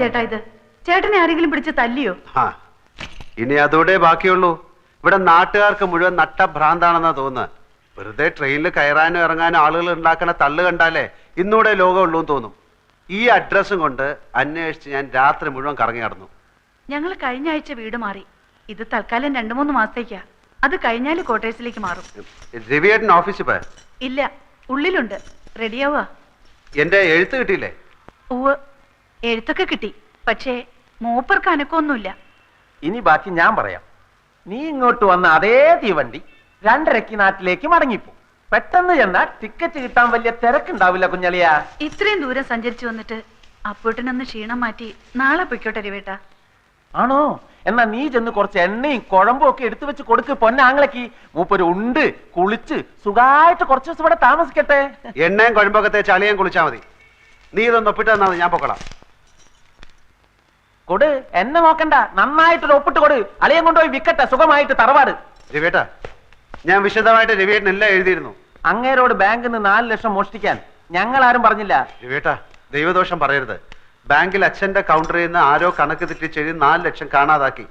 ചേട്ടാ ഇത്? ചേട്ടനെ ആരെങ്കിലും പിടിച്ച് തല്ലിയോ? ഇനി അതോടെ ബാക്കിയുള്ളൂ. ഇവിടെ നാട്ടുകാർക്ക് മുഴുവൻ നട്ടഭ്രാന്താണെന്നാ തോന്നുന്നത്. വെറുതെ ട്രെയിനിൽ കയറാനും ഇറങ്ങാനും ആളുകൾ ഉണ്ടാക്കുന്ന തള്ളു കണ്ടാലേ ഇന്നൂടെ ലോകമുള്ളൂ തോന്നും. ഈ അഡ്രസ്സും കൊണ്ട് അന്വേഷിച്ച് ഞാൻ രാത്രി മുഴുവൻ കറങ്ങി നടന്നു. ഞങ്ങൾ കഴിഞ്ഞ ആഴ്ച വീട് മാറി. ഇത് തൽക്കാലം 2-3 മാസത്തേക്കാ. അത് കഴിഞ്ഞാൽ ക്വാർട്ടേഴ്സിലേക്ക് മാറും. രവിയേട്ടൻ ഓഫീസിൽ പോയ? ഇല്ല, ഉള്ളിലുണ്ട്. റെഡിയാവുക. എന്റെ എഴുത്ത് കിട്ടിയില്ലേ? ഉവ്, എഴുത്തൊക്കെ കിട്ടി. പക്ഷേ മൂപ്പർക്ക് അനക്കൊന്നുമില്ല. ഇനി ബാക്കി ഞാൻ പറയാം. നീ ഇങ്ങോട്ട് വന്ന അതേ തീവണ്ടി 2:30 നാട്ടിലേക്ക് മടങ്ങിപ്പോ. പെട്ടെന്ന് ചെന്നാ ടിക്കറ്റ് കിട്ടാൻ വലിയ തിരക്കുണ്ടാവില്ല കുഞ്ഞളിയ. ഇത്രയും ദൂരം സഞ്ചരിച്ചു വന്നിട്ട് അപ്പൂട്ടനൊന്ന് ക്ഷീണം മാറ്റി നാളെ പൊയ്ക്കോട്ടെ രവേട്ട. ആണോ? എന്നാ നീ ചെന്ന് കുറച്ച് എണ്ണയും കുഴമ്പും ഒക്കെ എടുത്തു വെച്ച് കൊടുക്ക് പൊന്നാങ്ങളക്ക്. മൂപ്പര് ഉണ്ട് കുളിച്ച് സുഖമായിട്ട് കുറച്ച് ദിവസം ഇവിടെ താമസിക്കട്ടെ. എണ്ണയും കുഴമ്പൊക്കെ തേച്ച് അളിയാൻ കുളിച്ചാ മതി. നീ ഇതൊന്ന് ഒപ്പിട്ട് തന്നാ ഞാൻ പൊക്കളാം. കൊടു, എന്നെ നോക്കണ്ട, നന്നായിട്ടൊരു ഒപ്പിട്ട് കൊടു. അളിയൻ കൊണ്ടുപോയി വിക്കട്ടെ സുഖമായിട്ട് തറവാട്. രവിയേട്ടാ, ഞാൻ വിശദമായിട്ട് രവിയേട്ടൻ എല്ലാം എഴുതിയിരുന്നു. അങ്ങേരോട് ബാങ്കിൽ നിന്ന് 4 ലക്ഷം മോഷ്ടിക്കാൻ ഞങ്ങൾ ആരും പറഞ്ഞില്ല. രവിയേട്ടാ, ദൈവദോഷം പറയരുത്. ബാങ്കിൽ അച്ഛന്റെ കൗണ്ടറിൽ നിന്ന് ആരോ കണക്ക് തെറ്റിച്ചെഴുതി 4 ലക്ഷം കാണാതാക്കി.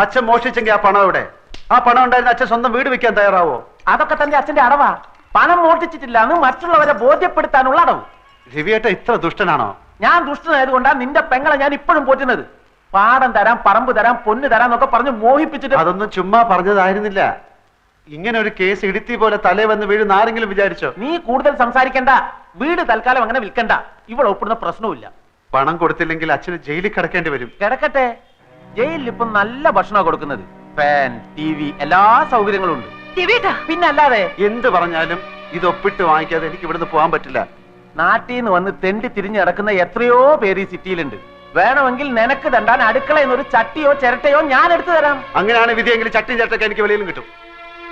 അച്ഛൻ മോഷ്ടിച്ചെങ്കിൽ ആ പണം എവിടെ? ആ പണം ഉണ്ടായിരുന്ന അച്ഛൻ സ്വന്തം വീട് വെക്കാൻ തയ്യാറാവോ? അതൊക്കെ തന്റെ അച്ഛന്റെ അടവാ. പണം മോഷ്ടിച്ചിട്ടില്ല എന്ന് മറ്റുള്ളവരെ ബോധ്യപ്പെടുത്താനുള്ള അടവ്. രവിയേട്ട ഇത്ര ദുഷ്ടനാണോ? ഞാൻ ദുഷ്ടനായതുകൊണ്ടാണ് നിന്റെ പെങ്ങളെ ഞാൻ ഇപ്പോഴും പോറ്റുന്നത്. പാടം തരാം, പറമ്പ് തരാം, പൊന്ന് തരാം എന്നൊക്കെ പറഞ്ഞ് മോഹിപ്പിച്ചിട്ട്. അതൊന്നും ചുമ്മാ പറഞ്ഞതായിരുന്നില്ല. ഇങ്ങനെ ഒരു കേസ് ഇടുത്തി പോലെ തലേ വന്ന് വീഴുന്ന ആരെങ്കിലും വിചാരിച്ചോ? നീ കൂടുതൽ സംസാരിക്കണ്ട. വീട് തൽക്കാലം അങ്ങനെ വിൽക്കണ്ട. ഇവിടെ ഒപ്പിടുന്ന പ്രശ്നവുമില്ല. പണം കൊടുത്തില്ലെങ്കിൽ അച്ഛന് ജയിലിൽ കിടക്കേണ്ടി വരും. കിടക്കട്ടെ. ജയിലിൽ ഇപ്പം നല്ല ഭക്ഷണം കൊടുക്കുന്നത്. ഫാൻ, TV, എല്ലാ സൗകര്യങ്ങളും ഉണ്ട്. പിന്നെ അല്ലാതെ എന്ത് പറഞ്ഞാലും ഇത് ഒപ്പിട്ട് വാങ്ങിക്കാതെ എനിക്ക് ഇവിടുന്ന് പോകാൻ പറ്റില്ല. നാട്ടിൽ നിന്ന് വന്ന് തെണ്ടി തിരിഞ്ഞ് നടക്കുന്ന എത്രയോ പേര് ഈ സിറ്റിയിലുണ്ട്. വേണമെങ്കിൽ നിനക്ക് തണ്ടാൻ അടുക്കളയിൽ നിന്നൊരു ചട്ടിയോ ചിരട്ടയോ ഞാൻ എടുത്തു തരാം. അങ്ങനെയാണ് വിധിയെങ്കിൽ ചട്ടിയും ചിരട്ടൊക്കെ എനിക്ക് വെളിയിലും കിട്ടും.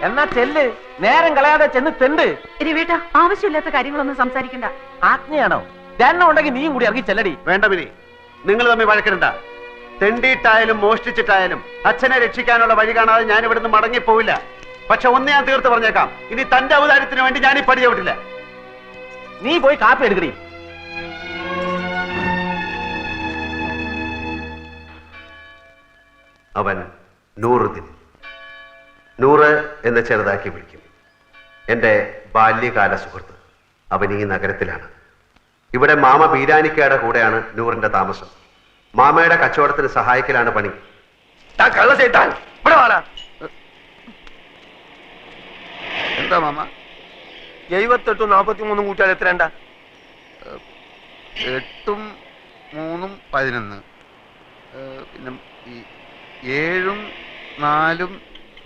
എന്നാ ചെല്ല്, നേരം കളയാതെ ചെന്ന് തെണ്ട്. രവേട്ട, ആവശ്യമില്ലാത്ത കാര്യങ്ങളൊന്നും സംസാരിക്കണ്ട. ആജ്ഞയാണോ? എണ്ണം ഉണ്ടെങ്കിൽ നീയും കൂടി ഇറങ്ങി ചെല്ലടി. വേണ്ട മിനി, നിങ്ങൾ തമ്മിൽ വഴക്കിടണ്ട. തെണ്ടിയിട്ടായാലും മോഷ്ടിച്ചിട്ടായാലും അച്ഛനെ രക്ഷിക്കാനുള്ള വഴി കാണാതെ ഞാൻ ഇവിടുന്ന് മടങ്ങിപ്പോവില്ല. പക്ഷെ ഒന്ന് ഞാൻ തീർത്ത് പറഞ്ഞേക്കാം, ഇനി തന്റെ ഔദാര്യത്തിന് വേണ്ടി ഞാൻ ഈ പടി ചവിട്ടില്ല. നീ പോയി കാപ്പി എടുക്കടി. അവൻ നൂറുദ്ദീൻ, 100 എന്ന് ചെറുതാക്കി വിളിക്കും. എൻ്റെ ബാല്യകാല സുഹൃത്ത്. അവൻ ഈ നഗരത്തിലാണ്. ഇവിടെ മാമ ബീരാനിക്കയുടെ കൂടെയാണ് നൂറിന്റെ താമസം. മാമയുടെ കച്ചവടത്തിന് സഹായിക്കലാണ് പണി. എന്താ മാമ? 78 43 കൂട്ടിയാൽ എത്രണ്ട? 8 3 11. പിന്നെ 7 4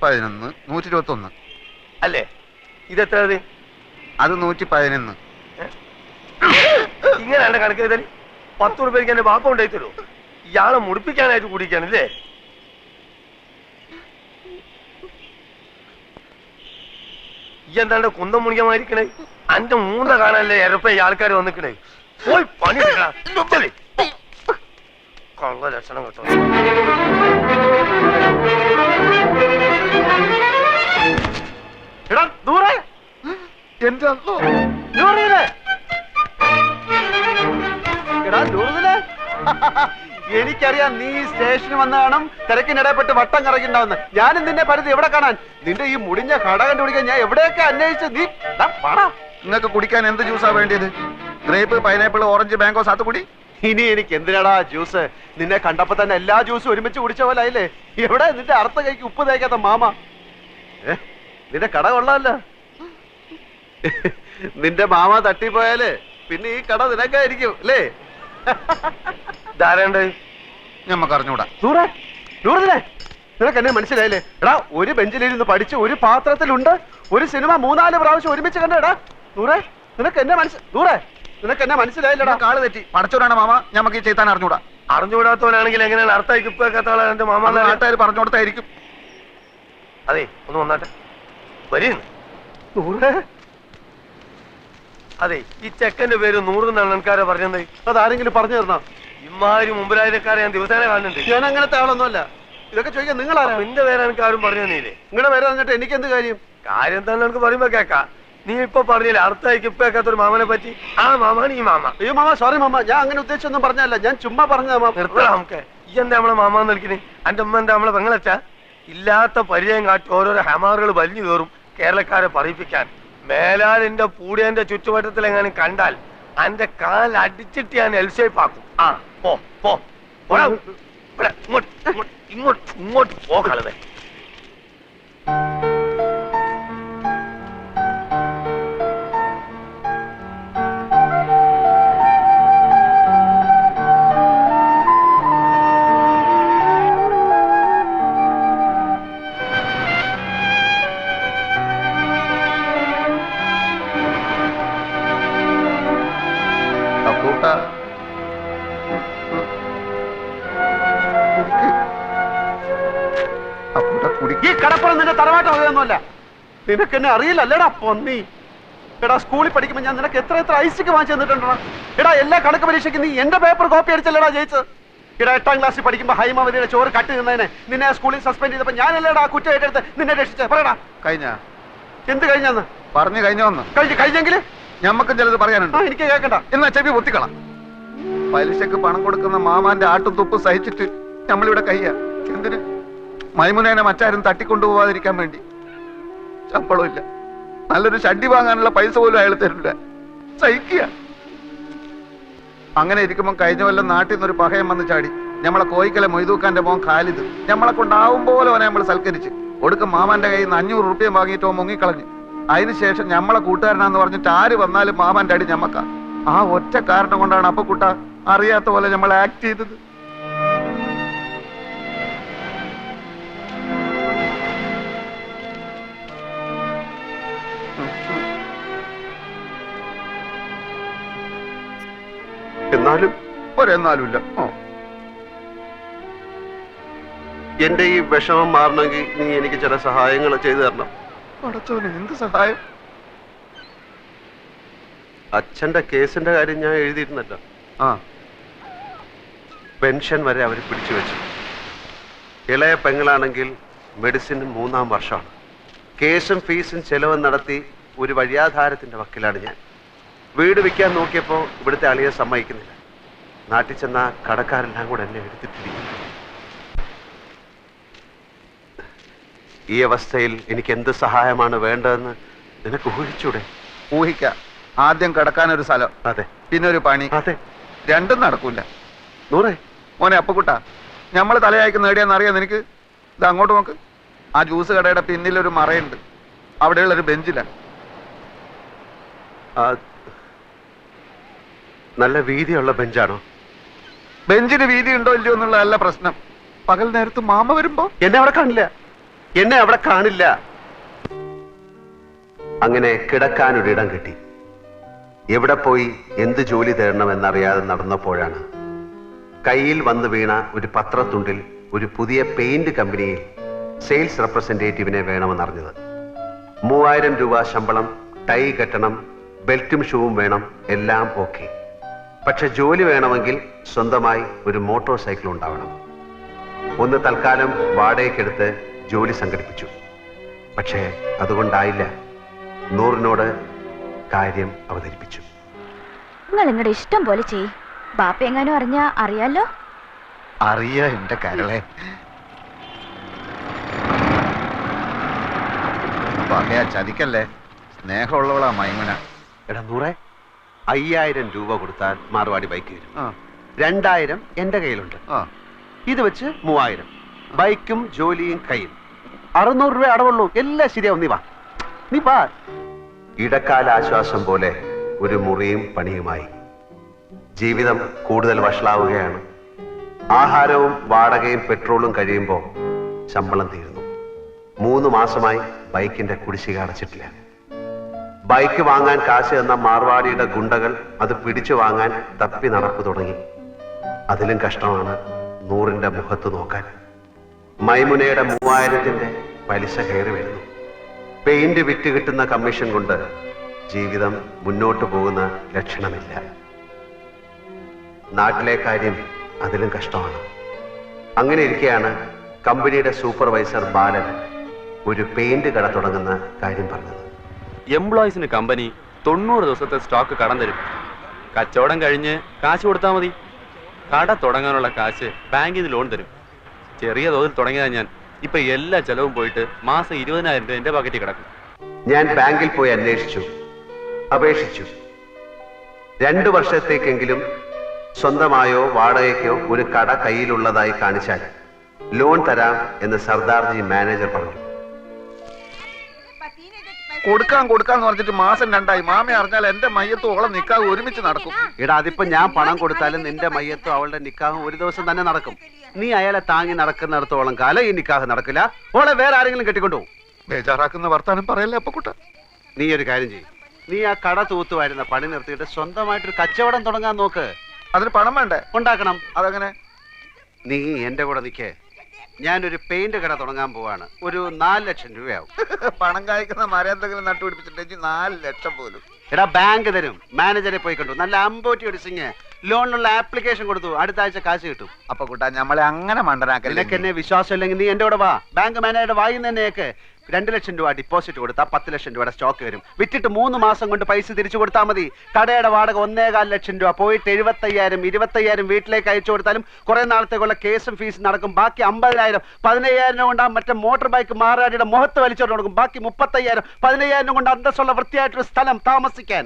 11 121 അല്ലേ? ഇതെത്ര? അത് 111. ഇങ്ങനെയാണ് കണക്ക് ചെയ്താൽ 10 രൂപയ്ക്ക് എന്റെ ബാപ്പ ഉണ്ടായി തരൂ. ഇയാളെ മുടിപ്പിക്കാനായിട്ട് കുടിക്കാനല്ലേ? ഈ എന്താണ്ട് കുന്തം മുണിക്കമായിരിക്കണേ? അന്റെ മൂന്ന കാണാനല്ലേ എരപ്പ ഈ ആൾക്കാർ വന്നിക്കണേ. പോയി പണി കൊള്ള ലക്ഷണം കേട്ടോ. ദൂരെ എന്റെ എനിക്കറിയാം നീ സ്റ്റേഷനിൽ വന്ന കാണും തിരക്കിനിടപെട്ട് വട്ടം കറങ്ങിണ്ടാവുന്ന. ഞാനും നിന്നെ പരിധി എവിടെ കാണാൻ? നിന്റെ ഈ മുടിഞ്ഞ കട കണ്ടുപിടിക്കാൻ ഞാൻ എവിടെയൊക്കെ അന്വേഷിച്ച്. നീ നിങ്ങൾക്ക് കുടിക്കാൻ എന്ത് ജ്യൂസാ വേണ്ടിയത്? ഗ്രേപ്പ്, പൈനാപ്പിൾ, ഓറഞ്ച്, മാംഗോ, സാത്തുകുടി? ഇനി എനിക്ക് എന്തിനാടാ ജ്യൂസ്? നിന്നെ കണ്ടപ്പോ തന്നെ എല്ലാ ജ്യൂസും ഒരുമിച്ച് കുടിച്ച പോലെ ആയില്ലേ? എവിടെ നിന്റെ അർത്ഥ കൈക്ക് ഉപ്പ് തേക്കാത്ത മാമ? നിന്റെ കട കൊള്ളാമല്ലോ. നിന്റെ മാമ തട്ടിപ്പോയാല് പിന്നെ ഈ കട നിനക്കായിരിക്കും അല്ലേ? ധാരണ്ട് ഞമ്മക്ക് അറിഞ്ഞൂടാ. നിനക്ക് എന്നെ മനസ്സിലായില്ലേ? എടാ, ഒരു ബെഞ്ചിലിരുന്ന് പഠിച്ച് ഒരു പാത്രത്തിലുണ്ട് ഒരു സിനിമ 3-4 പ്രാവശ്യം ഒരുമിച്ച് കണ്ടേടാ. നിനക്ക് എന്നെ മനസ്സിലായില്ലടാ. കാള് തെറ്റി. പടച്ചോടാണ് മാമ, ഞമ്മക്ക് ഈ ചെയ്താൻ അറിഞ്ഞൂടാ. അറിഞ്ഞുകൂടാത്തവനാണെങ്കിൽ എങ്ങനെയാണ് അർത്ഥമായി ഇപ്പൊ കേട്ടോളാം? എന്റെ മാമ നാട്ടുകാർ പറഞ്ഞു കൊടുത്തായിരിക്കും. അതെ, ഒന്ന് വന്നാട്ടെ. വരുന്നു. അതെ, ഈ ചെക്കന്റെ പേര് 100 എന്നാണ് ആൾക്കാരെ പറഞ്ഞത്. അതാരെങ്കിലും പറഞ്ഞു തരണോ? ഇമാതിരി മുമ്പിലായക്കാരെ ഞാൻ ദിവസേന കാണുന്നുണ്ട്. ഞാൻ അങ്ങനത്തെ ആളൊന്നുമല്ല. ഇതൊക്കെ ചോദിക്കാൻ നിങ്ങളാരാ? നിന്റെ പേര് എനിക്ക് ആരും പറഞ്ഞു തന്നില്ലേ? നിങ്ങളുടെ പേര് പറഞ്ഞിട്ട് എനിക്ക് എന്ത് കാര്യം? കാര്യം തന്നെ എനിക്ക് പറയുമ്പോ കേക്കാം. നീ ഇപ്പൊ പറഞ്ഞില്ല അടുത്തേക്ക് ഇപ്പൊ കേൾക്കാത്തൊരു മാമനെ പറ്റി. ആ മാമാണ് ഈ മാമ. അയ്യോ മാമ സോറി മാമ, ഞാൻ അങ്ങനെ ഉദ്ദേശിച്ചൊന്നും പറഞ്ഞല്ല, ഞാൻ ചുമ്മാ പറഞ്ഞ നിർത്തല നമുക്ക്. ഈ എന്താ നമ്മളെ മാമാന്ന് വിളിക്കുന്നത്? എന്റെ അമ്മ എന്താ നമ്മളെ പെങ്ങളച്ചാ? ഇല്ലാത്ത പരിചയം കാട്ടി ഓരോരോ ഹമാറുകൾ വലിഞ്ഞു കയറും കേരളക്കാരെ പറയിപ്പിക്കാൻ. മേലാൽ എന്റെ പൂടിയന്റെ ചുറ്റുവട്ടത്തിൽ എങ്ങാനും കണ്ടാൽ എന്റെ കാൽ അടിച്ചിട്ട് ഞാൻ എൽഷേപ്പ് ആക്കും. ആ പോ പോ ഇങ്ങോട്ട് പോ കളവേ. ഈ കടപ്പുറം നിന്റെ തറവാട്ട് വകയൊന്നുമല്ല. നിനക്ക് എന്നെ അറിയില്ലല്ലേടാ പൊന്നി. എടാ സ്കൂളിൽ പഠിക്കുമ്പോൾ ഞാൻ നിനക്ക് എത്ര ഐസിക്ക് വാങ്ങിച്ചു തന്നിട്ടുണ്ടോ? എടാ എല്ലാ കണക്ക് പരീക്ഷയ്ക്ക് നീ എന്റെ പേപ്പർ കോപ്പി അടിച്ചല്ലേടാ ജയിച്ചത്. എടാ 8ാം ക്ലാസ്സിൽ പഠിക്കുമ്പോൾ ഹൈമാവതിയുടെ ചോറ് കട്ട് നിന്നതിനെ നിന്നെ സ്കൂളിൽ സസ്പെൻഡ് ചെയ്തപ്പോൾ ഞാനല്ലേടാ കുറ്റം ഏറ്റെടുത്ത് നിന്നെ രക്ഷിച്ചത്. പറയടാ കഴിഞ്ഞ എന്ത് കഴിഞ്ഞാന്ന് പറഞ്ഞു കഴിഞ്ഞോന്ന് കഴിഞ്ഞെങ്കിൽ ഞമ്മക്കും ചിലത് പറയാനുണ്ട്. എനിക്ക് കേൾക്കണ്ട. എന്നാ ചെവി പൊത്തിക്കള. പലിശക്ക് പണം കൊടുക്കുന്ന മാമാന്റെ ആട്ടും തുപ്പും സഹിച്ചിട്ട് നമ്മളിവിടെ കയ്യ. എന്തിന്? മൈമുനേനെ മറ്റാരും തട്ടിക്കൊണ്ടുപോവാതിരിക്കാൻ വേണ്ടി. ശമ്പളം ഇല്ല, നല്ലൊരു ഷഡ്ഡി വാങ്ങാനുള്ള പൈസ പോലും അയാൾ തരില്ല. സഹിക്കുക. അങ്ങനെ ഇരിക്കുമ്പോൾ കഴിഞ്ഞ കൊല്ലം നാട്ടിൽ നിന്നൊരു പകയം വന്ന് ചാടി. നമ്മളെ കോയിക്കലെ മൊയ്തൂക്കാന്റെ മോൻ ഖാലിദ് നമ്മളെ കൊണ്ടാവും പോലെ അവനെ നമ്മൾ സൽക്കരിച്ച് ഒടുക്കം മാമാന്റെ കയ്യിൽ നിന്ന് 500 റുപ്യ വാങ്ങിയിട്ടോ മുങ്ങിക്കളഞ്ഞു. അതിനുശേഷം നമ്മളെ കൂട്ടുകാരനാന്ന് പറഞ്ഞിട്ട് ആര് വന്നാലും മാമാന്റെ അടി ഞമ്മക്ക. ആ ഒറ്റ കാരണം കൊണ്ടാണ് അപ്പക്കുട്ട അറിയാത്ത പോലെ നമ്മൾ ആക്ട് ചെയ്തത്. എന്നാലും ഒരെന്നാലും ഇല്ല. എന്റെ ഈ വിഷമം മാറണമെങ്കിൽ നീ എനിക്ക് ചില സഹായങ്ങൾ ചെയ്തു തരണം. പടച്ചോനെ, എന്ത് സഹായം? അച്ഛന്റെ കേസിന്റെ കാര്യം ഞാൻ എഴുതിയിരുന്നല്ലോ. പെൻഷൻ വരെ അവർ പിടിച്ചു വെച്ചു. ഇളയ പെങ്ങളാണെങ്കിൽ മെഡിസിൻ 3ാം വർഷമാണ്. കേസും ഫീസും ചെലവും നടത്തി ഒരു വഴിയാധാരത്തിന്റെ വക്കിലാണ് ഞാൻ. വീട് വിൽക്കാൻ നോക്കിയപ്പോൾ ഇവിടുത്തെ അളിയെ സമ്മതിക്കുന്നില്ല. നാട്ടിൽ ചെന്ന കടക്കാരെല്ലാം കൂടെ എന്നെ എടുത്തിട്ടിരിക്കുന്നു. ഈ അവസ്ഥയിൽ എനിക്ക് എന്ത് സഹായമാണ് വേണ്ടതെന്ന് നിനക്ക് ഊഹിച്ചൂടെ? ഊഹിക്കാം. ആദ്യം കിടക്കാനൊരു സ്ഥലം, അതെ, പിന്നെ ഒരു പണി. അതെ, രണ്ടും നടക്കൂല. നൂറേ മോനെ അപ്പക്കുട്ട, നമ്മൾ തലയായിക്ക് നേടിയാന്നറിയാം നിനക്ക്? ഇത് അങ്ങോട്ട് നോക്ക്. ആ ജ്യൂസ് കടയുടെ പിന്നിലൊരു മറയുണ്ട്. അവിടെയുള്ളൊരു ബെഞ്ചിലാണ്. നല്ല വീതിയുള്ള ബെഞ്ചാണോ? ബെഞ്ചിന് വീതി ഉണ്ടോ ഇല്ലയോ എന്നുള്ളതല്ല പ്രശ്നം. പകൽ നേരത്ത് മാമ വരുമ്പോ എന്നെ അവിടെ കാണില്ല. അങ്ങനെ കിടക്കാനൊരിടം കിട്ടി. എവിടെ പോയി എന്ത് ജോലി തേടണമെന്നറിയാതെ നടന്നപ്പോഴാണ് കയ്യിൽ വന്നു വീണ ഒരു പത്രത്തുണ്ടിൽ ഒരു പുതിയ പെയിന്റ് കമ്പനിയിൽ സെയിൽസ് റെപ്രസെന്റേറ്റീവിനെ വേണമെന്നറിഞ്ഞത്. 3000 രൂപ ശമ്പളം, ടൈ കെട്ടണം, ബെൽറ്റും ഷൂവും വേണം, എല്ലാം ഓക്കെ. പക്ഷെ ജോലി വേണമെങ്കിൽ സ്വന്തമായി ഒരു മോട്ടോർ സൈക്കിൾ ഉണ്ടാവണം. ഒന്ന് തൽക്കാലം വാടകയ്ക്കെടുത്ത് ജോലി സംഘടിപ്പിച്ചു. പക്ഷേ അതുകൊണ്ടായില്ല. നൂറിനോട് കാര്യം അവതരിപ്പിച്ചു. നിങ്ങൾ നിങ്ങളുടെ ഇഷ്ടം പോലെ ചെയ്. ബാപ്പ എങ്ങാനും അറിഞ്ഞാ അറിയാലോ. അറിയാ എന്റെ കരളെ. പറയാ ചതിക്കല്ലേ. സ്നേഹമുള്ളവളാ മൈമുന. എടാ നൂറെ, 5000 രൂപ കൊടുത്താൽ മാർവാടി ബൈക്ക് വരും. 2000 എന്റെ കയ്യിലുണ്ട്. ഇത് വെച്ച് 3000. ബൈക്കും ജോലിയും കയ്യിൽ. 600 രൂപ അടവുള്ളൂ. എല്ലാം ശരിയാവും. നീ വാ. ഇടക്കാല ആശ്വാസം പോലെ ഒരു മുറിയും പണിയുമായി. ജീവിതം കൂടുതൽ വഷളാവുകയാണ്. ആഹാരവും വാടകയും പെട്രോളും കഴിയുമ്പോൾ ശമ്പളം തീരുന്നു. 3 മാസമായി ബൈക്കിന്റെ കുടിശ്ശിക അടച്ചിട്ടില്ല. ബൈക്ക് വാങ്ങാൻ കാശ് തന്ന മാർവാടിയുടെ ഗുണ്ടകൾ അത് പിടിച്ചു വാങ്ങാൻ തപ്പി നടപ്പ് തുടങ്ങി. അതിലും കഷ്ടമാണ് നൂറിന്റെ മുഖത്ത് നോക്കാൻ. മൈമുനയുടെ 3000ന്റെ പലിശ കയറി വരുന്നു. പെയിന്റ് വിറ്റ് കിട്ടുന്ന കമ്മീഷൻ കൊണ്ട് ജീവിതം മുന്നോട്ട് പോകുന്ന ലക്ഷണമില്ല. നാട്ടിലെ കാര്യം അതിലും കഷ്ടമാണ്. അങ്ങനെ ഇരിക്കെയാണ് കമ്പനിയുടെ സൂപ്പർവൈസർ ബാലൻ ഒരു പെയിന്റ് കട തുടങ്ങുന്ന കാര്യം പറഞ്ഞത്. എംപ്ലോയീസിന് കമ്പനി 90 ദിവസത്തെ സ്റ്റോക്ക് കടം തരും. കച്ചവടം കഴിഞ്ഞ് കാശ് കൊടുത്താൽ മതി. കട തുടങ്ങാനുള്ള കാശ് ബാങ്കിൽ നിന്ന് ലോൺ തരും. ചെറിയ തോതിൽ തുടങ്ങിയതാ ഞാൻ. ഇപ്പൊ എല്ലാ ചെലവും പോയിട്ട് മാസം 20,000 രൂപ എന്റെ പാക്കറ്റിൽ കിടക്കും. ഞാൻ ബാങ്കിൽ പോയി അന്വേഷിച്ചു, അപേക്ഷിച്ചു. 2 വർഷത്തേക്കെങ്കിലും സ്വന്തമായോ വാടകയ്ക്കോ ഒരു കട കയ്യിലുള്ളതായി കാണിച്ചാൽ ലോൺ തരാം എന്ന് സർദാർജി മാനേജർ പറഞ്ഞു. കൊടുക്കാന്ന് പറഞ്ഞിട്ട് മാസം 2 മാമ അറിഞ്ഞാൽ എന്റെ മയ്യത്തും ഓളം നിക്കാഹ് ഒരുമിച്ച് നടക്കും. എടാ, അതിപ്പോ ഞാൻ പണം കൊടുത്താലും നിന്റെ മയ്യത്തും അവളുടെ നിക്കാഹും ഒരു ദിവസം തന്നെ നടക്കും. നീ അയാളെ താങ്ങി നടക്കുന്നിടത്തോളം കാലം ഈ നിക്കാഹ് നടക്കില്ല. ഓളെ വേറെ ആരെങ്കിലും കെട്ടിക്കൊണ്ടുപോകും. ബേജാറാക്കുന്ന വർത്താനം പറയല്ലേ അപ്പക്കുട്ട. നീ ഒരു കാര്യം ചെയ്യും, നീ ആ കട തൂത്തുവായിരുന്ന പണി നിർത്തിയിട്ട് സ്വന്തമായിട്ടൊരു കച്ചവടം തുടങ്ങാൻ നോക്ക്. അതിന് പണം വേണ്ടേ? ഉണ്ടാക്കണം. അതെങ്ങനെ? നീ എന്റെ കൂടെ നിൽക്കേ. ഞാനൊരു പെയിന്റ് കട തുടങ്ങാൻ പോവാണ്. ഒരു 4 ലക്ഷം രൂപയാവും. പണം കായ്ക്കുന്ന മരന്തെങ്കിലും നട്ടുപിടിപ്പിച്ചിട്ടുണ്ടെങ്കിൽ 4 ലക്ഷം പോലും. എടാ, ബാങ്ക് തരും. മാനേജറെ പോയി കണ്ടു. നല്ല അമ്പോറ്റി ഒരു സിംഗ് ലോണിനുള്ള ആപ്ലിക്കേഷൻ കൊടുത്തു. അടുത്ത ആഴ്ച കാശ് കിട്ടും. അപ്പൊ കൂട്ടാ നമ്മളെ അങ്ങനെ മണ്ടനാക്കല്ലേ. നിനക്ക് എന്നെ വിശ്വാസം ഇല്ലെങ്കിൽ നീ എന്റെ കൂടെ വാ. ബാങ്ക് മാനേജറുടെ വായിൽ തന്നെയൊക്കെ 2 ലക്ഷം രൂപ ഡിപ്പോസിറ്റ് കൊടുത്താൽ 10 ലക്ഷം രൂപയുടെ സ്റ്റോക്ക് വരും. വിറ്റിട്ട് 3 മാസം കൊണ്ട് പൈസ തിരിച്ചു കൊടുത്താൽ മതി. കടയുടെ വാടക 1.25 ലക്ഷം രൂപ. പോയിട്ട് 75,000 25,000 വീട്ടിലേക്ക് അയച്ചു കൊടുത്താലും കുറെ നാളത്തേക്കുള്ള കേസും ഫീസും നടക്കും. ബാക്കി 50,000 15,000 കൊണ്ട് മറ്റേ മോട്ടോർ ബൈക്ക് മാറാടിയുടെ മുഖത്ത് വലിച്ചോണ്ട് കൊടുക്കും. ബാക്കി 35,000 15,000 കൊണ്ട് അന്തസ്സുള്ള വൃത്തിയായിട്ടൊരു സ്ഥലം താമസിക്കാൻ.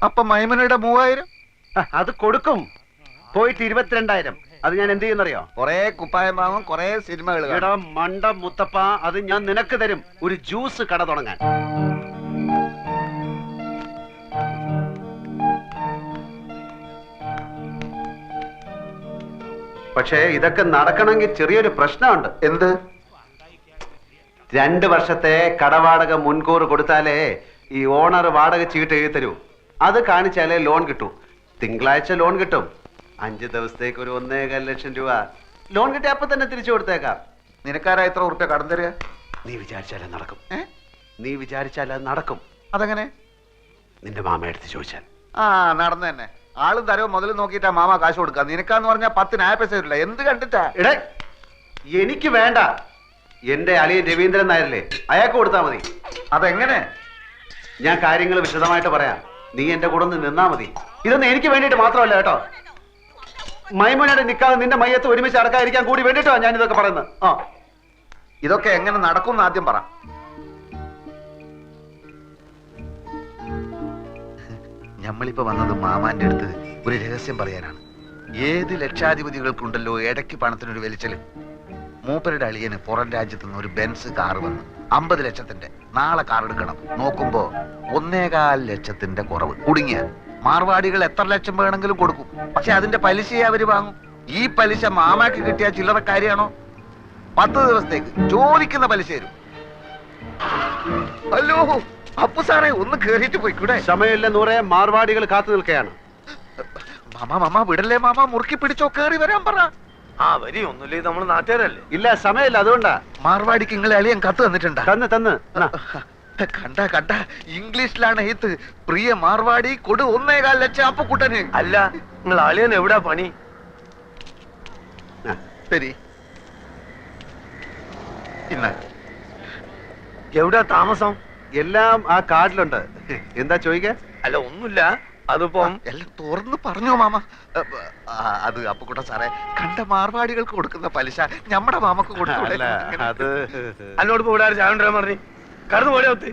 അപ്പൊ മൈമനയുടെ 3,000 അത് കൊടുക്കും. പോയിട്ട് 22,000. അത് ഞാൻ എന്ത് ചെയ്യുന്നറിയോ? കൊറേ കുപ്പായം വാങ്ങും, കൊറേ സിനിമകൾ. എടാ മണ്ട മുത്തപ്പ, അത് ഞാൻ നിനക്ക് തരും. ഒരു ജ്യൂസ് കട തുടങ്ങാൻ. പക്ഷേ ഇതൊക്കെ നടക്കണമെങ്കിൽ ചെറിയൊരു പ്രശ്നമുണ്ട്. എന്ത്? 2 വർഷത്തെ കടവാടക മുൻകൂർ കൊടുത്താലേ ഈ ഓണർ വാടക ചീട്ട് എഴുതി തരൂ. അത് കാണിച്ചാലേ ലോൺ കിട്ടൂ. തിങ്കളാഴ്ച ലോൺ കിട്ടും. 5 ദിവസത്തേക്ക് ഒരു 1.25 ലക്ഷം രൂപ ലോൺ കിട്ടി. അപ്പൊ തന്നെ തിരിച്ചു കൊടുത്തേക്കാം. നിനക്കാരാ എത്ര ഉറുപ്പ്യ കടം തരിക? നീ വിചാരിച്ചാലേ നടക്കും. നീ വിചാരിച്ചാൽ അത് നടക്കും. അതെങ്ങനെ? നിന്റെ മാമ എടുത്ത് ചോദിച്ചാൽ. ആ, നടന്നു തന്നെ. ആളും തരവ് മുതൽ നോക്കിയിട്ടാ മാമ കാശ് കൊടുക്കുക. നിനക്കാന്ന് പറഞ്ഞാൽ 10 പൈസ വരില്ല. എന്ത് കണ്ടിട്ടാ? എടേ, എനിക്ക് വേണ്ട. എന്റെ അളിയൻ രവീന്ദ്രൻ നായരല്ലേ, അയാൾക്ക് കൊടുത്താൽ മതി. അതെങ്ങനെ? ഞാൻ കാര്യങ്ങൾ വിശദമായിട്ട് പറയാം. നീ എന്റെ കൂടെ ഒന്ന് നിന്നാ മതി. ഇതൊന്നും എനിക്ക് വേണ്ടിയിട്ട് മാത്രമല്ല കേട്ടോ. മൈമുനയുടെ നിക്കാഹ് നിന്റെ മയ്യത്ത് ഒരുമിച്ച് അടക്കാതിരിക്കാൻ കൂടി വേണ്ടിട്ടോ ഞാൻ ഇതൊക്കെ പറയുന്നത്. ഇതൊക്കെ എങ്ങനെ നടക്കും ആദ്യം പറ. ഞമ്മളിപ്പോ വന്നത് മാമാന്റെ അടുത്ത് ഒരു രഹസ്യം പറയാനാണ്. ഏത് ലക്ഷാധിപതികൾക്കുണ്ടല്ലോ ഇടയ്ക്ക് പണത്തിനൊരു വലിച്ചല്. മൂപ്പരുടെ അളിയന് പുറം രാജ്യത്ത് നിന്ന് ഒരു ബെൻസ് കാറ് വന്ന് 50 ലക്ഷത്തിന്റെ. നാളെ കാർ എടുക്കണം. നോക്കുമ്പോ 1.25 ലക്ഷത്തിന്റെ കുറവ്. കുടുങ്ങിയ മാർവാടികൾ എത്ര ലക്ഷം വേണമെങ്കിലും കൊടുക്കും. പക്ഷെ അതിന്റെ പലിശയെ അവര് വാങ്ങും. ഈ പലിശ മാമാക്ക് കിട്ടിയ ചില്ലറ കാര്യമാണോ? 10 ദിവസത്തേക്ക് ചോദിക്കുന്ന പലിശ തരും. ഹലോ അപ്പു സാറേ, ഒന്ന് കേറിയിട്ട് പോയിക്കൂടെ? സമയമില്ല നൂറെ, മാർവാടികൾ കാത്തു നിൽക്കുകയാണ്. മാമ വിടല്ലേ മാമ, മുറുക്കി പിടിച്ചോ, കേറി വരാൻ പറ. ആ വരി ഒന്നുമില്ലേ, നമ്മള് നാട്ടുകാരല്ലേ. ഇല്ല, സമയമില്ല, അതുകൊണ്ടാ. മാർവാടിക്ക് നിങ്ങളെ അളിയൻ കത്ത് തന്നിട്ടുണ്ടാ? തന്ന് കണ്ട ഇംഗ്ലീഷിലാണ് എഴുത്ത്. പ്രിയ മാർവാടി കൊടു 1.25 ലക്ഷം അപ്പുക്കുട്ടന്. അല്ല, നിങ്ങൾ അളിയൻ എവിടാ പണി? ശരി, ഇന്ന എവിടാ താമസം? എല്ലാം ആ കാർഡിലുണ്ട്. എന്താ ചോദിക്ക? അല്ല ഒന്നുമില്ല, അതിപ്പം എല്ലാം തുറന്ന് പറഞ്ഞോ മാമ. അത് അപ്പുക്കുട്ട സാറേ, കണ്ട മാർവാടികൾക്ക് കൊടുക്കുന്ന പലിശ നമ്മുടെ മാമക്ക് കൊടുക്കൂല. അത് എന്നോട് ഇപ്പൊ ഇവിടെ ചായ കൊണ്ടുവരാൻ പറഞ്ഞു. കടന്നു പോടെ ഒത്ത്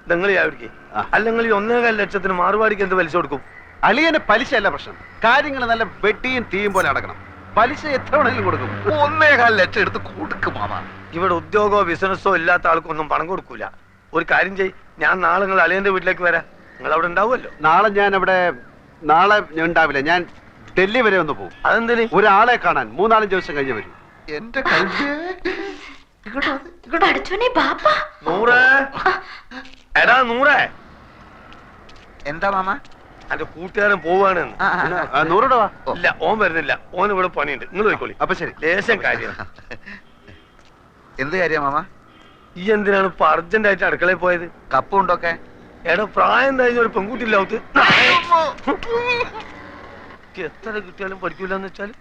നിങ്ങൾ ചായക്ക്. അല്ലെങ്കിൽ 1.25 ലക്ഷത്തിന് മാർവാടിക്ക് എന്ത് പലിശ കൊടുക്കും? അളിയന് പലിശ അല്ല പ്രശ്നം. കാര്യങ്ങൾ നല്ല വെട്ടിയും തീയും പോലെ അടക്കണം. പലിശ എത്ര വേണമെങ്കിലും കൊടുക്കും. 1.25 ലക്ഷം എടുത്ത് കൊടുക്കും മാമ. ഇവിടെ ഉദ്യോഗമോ ബിസിനസ്സോ ഇല്ലാത്ത ആൾക്കൊന്നും പണം കൊടുക്കൂല. ഒരു കാര്യം ചെയ്, ഞാൻ നാളെ നിങ്ങൾ അളിയന്റെ വീട്ടിലേക്ക് വരാം. നിങ്ങൾ അവിടെ ഉണ്ടാവുമല്ലോ. നാളെ ഞാൻ ഉണ്ടാവില്ല. ഞാൻ ഡൽഹി വരെ ഒന്ന് പോകും. അതെന്തിന്? ഒരാളെ കാണാൻ 3-4 ദിവസം കഴിഞ്ഞ് വരും. എന്റെ നൂറേ, എടാ നൂറേ, എന്താ മാമ? എന്റെ കൂട്ടുകാരൻ പോവാണ്. 100 രൂപ. ഇല്ല, ഓൻ വരുന്നില്ല. ഓൻ ഇവിടെ പണിയുണ്ട്. നിങ്ങൾ പോയിക്കോളി. അപ്പൊ ശരി. ലേശം കാര്യം. എന്ത് കാര്യ മാമ? ഈ എന്തിനാണ് ഇപ്പൊ അർജന്റായിട്ട് അടുക്കളയിൽ പോയത്? കപ്പുണ്ടൊക്കെ? എടാ പ്രായം കഴിഞ്ഞ ഒരു പെൺകുട്ടി ഇല്ലാത്ത എത്ര കിട്ടിയാലും പഠിക്കൂലെന്ന് വെച്ചാല്